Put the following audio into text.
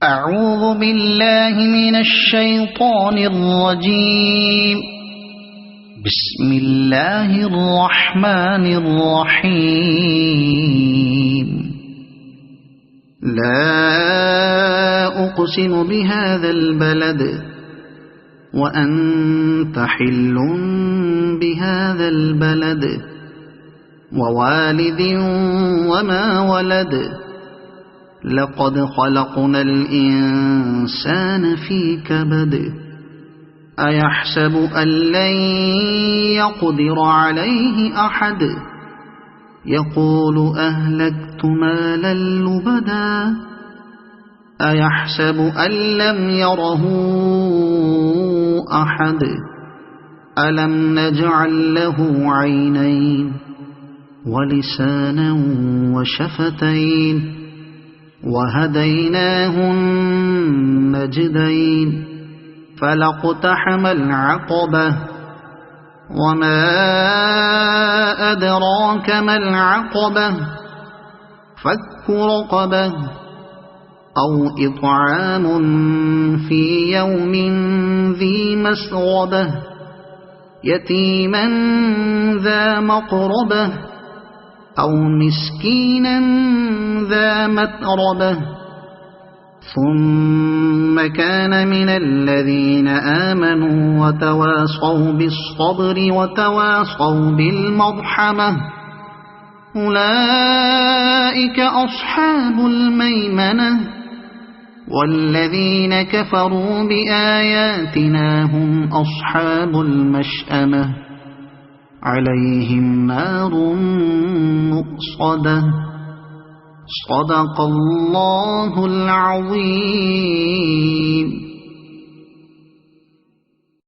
أعوذ بالله من الشيطان الرجيم. بسم الله الرحمن الرحيم. لا أقسم بهذا البلد وأنت حل بهذا البلد ووالد وما ولد لقد خلقنا الإنسان في كبد أيحسب أن لن يقدر عليه أحد يقول أهلكت مالا لبدا أيحسب أن لم يره أحد ألم نجعل له عينين ولسانا وشفتين وهديناه النجدين فلاقتحم العقبة وما أدراك ما العقبة فك رقبة أو إطعام في يوم ذي مسغبة يتيما ذا مقربة أو مسكينا ذا متربة ثم كان من الذين آمنوا وتواصوا بالصبر وتواصوا بالمرحمة أولئك أصحاب الميمنة والذين كفروا بآياتنا هم أصحاب المشأمة عليهم نار مؤصدة صدق الله العظيم.